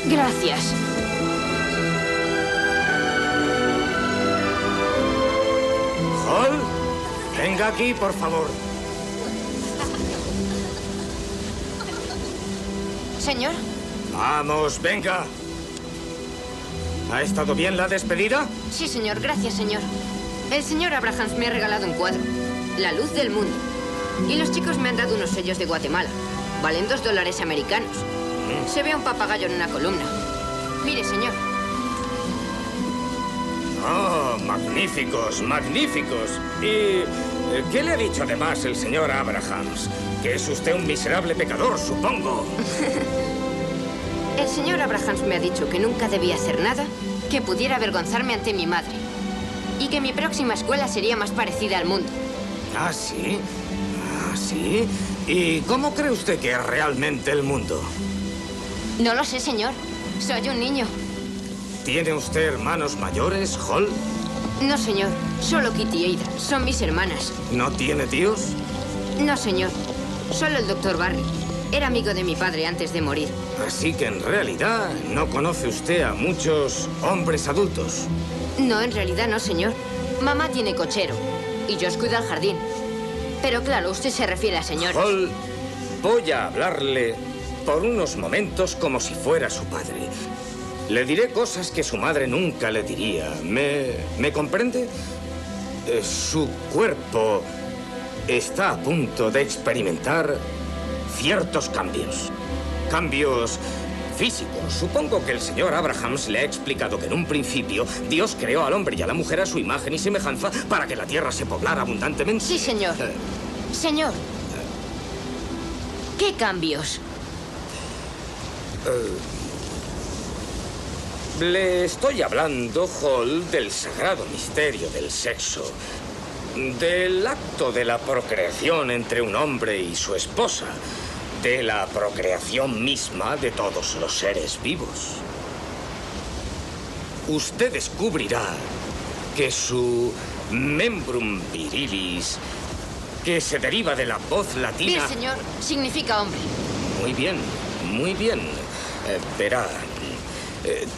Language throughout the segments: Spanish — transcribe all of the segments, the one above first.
Gracias. Hall, venga aquí, por favor. Señor. Vamos, venga. ¿Ha estado bien la despedida? Sí, señor. Gracias, señor. El señor Abrahams me ha regalado un cuadro. La luz del mundo. Y los chicos me han dado unos sellos de Guatemala. Valen $2 americanos. Se ve a un papagayo en una columna. Mire, señor. Oh, magníficos, magníficos. ¿Y qué le ha dicho además el señor Abrahams? Que es usted un miserable pecador, supongo. El señor Abrahams me ha dicho que nunca debía hacer nada que pudiera avergonzarme ante mi madre. Y que mi próxima escuela sería más parecida al mundo. ¿Ah, sí? ¿Ah, sí? ¿Y cómo cree usted que es realmente el mundo? No lo sé, señor. Soy un niño. ¿Tiene usted hermanos mayores, Hall? No, señor. Solo Kitty y Ada. Son mis hermanas. ¿No tiene tíos? No, señor. Solo el doctor Barry. Era amigo de mi padre antes de morir. Así que en realidad no conoce usted a muchos hombres adultos. No, en realidad no, señor. Mamá tiene cochero y yo os cuido al jardín. Pero claro, usted se refiere a señores. Hall, voy a hablarle por unos momentos como si fuera su padre. Le diré cosas que su madre nunca le diría. ¿Me comprende? Su cuerpo está a punto de experimentar ciertos cambios. Cambios físicos. Supongo que el señor Abrahams le ha explicado que en un principio Dios creó al hombre y a la mujer a su imagen y semejanza para que la tierra se poblara abundantemente. Sí, señor. Señor. ¿Qué cambios? Le estoy hablando, Hall, del sagrado misterio del sexo. Del acto de la procreación entre un hombre y su esposa. De la procreación misma de todos los seres vivos. Usted descubrirá que su membrum virilis, que se deriva de la voz latina... Sí, señor, significa hombre. Muy bien, muy bien. Verá,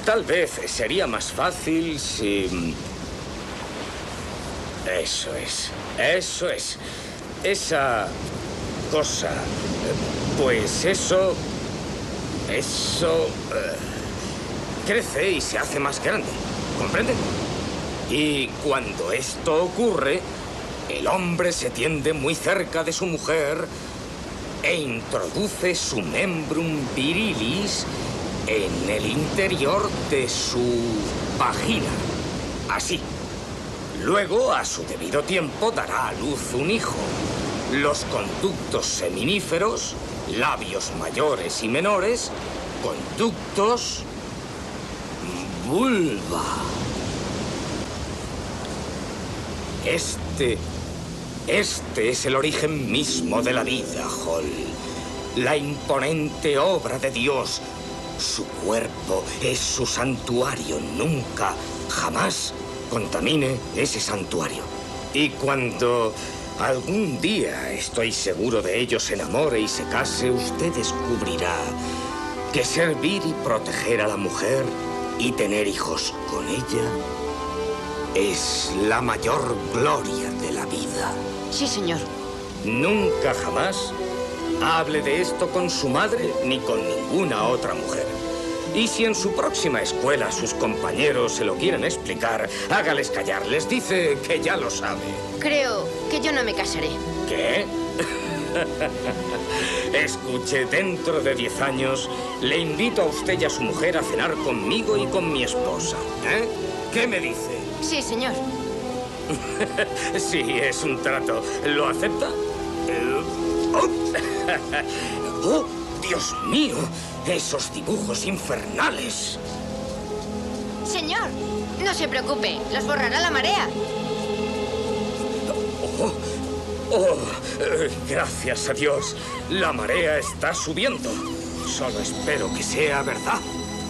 tal vez sería más fácil si... Eso es, eso es. Esa cosa, pues eso crece y se hace más grande, ¿comprende? Y cuando esto ocurre, el hombre se tiende muy cerca de su mujer e introduce su membrum virilis en el interior de su vagina. Así. Luego, a su debido tiempo, dará a luz un hijo. Los conductos seminíferos, labios mayores y menores, conductos, vulva. Este es el origen mismo de la vida, Hall. La imponente obra de Dios. Su cuerpo es su santuario. Nunca, jamás contamine ese santuario. Y cuando algún día, estoy seguro de ello, se enamore y se case, usted descubrirá que servir y proteger a la mujer y tener hijos con ella es la mayor gloria de la vida. Sí, señor. Nunca jamás hable de esto con su madre ni con ninguna otra mujer. Y si en su próxima escuela sus compañeros se lo quieren explicar, hágales callar. Les dice que ya lo sabe. Creo que yo no me casaré. ¿Qué? Escuche, dentro de 10 años le invito a usted y a su mujer a cenar conmigo y con mi esposa. ¿Eh? ¿Qué me dice? Sí, señor. Sí, es un trato. ¿Lo acepta? ¡Oh, Dios mío! Esos dibujos infernales. Señor, no se preocupe. Los borrará la marea. Gracias a Dios. La marea está subiendo. Solo espero que sea verdad.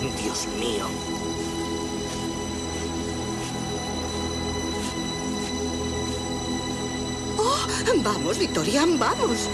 Dios mío. Oh, vamos, Victoria, vamos.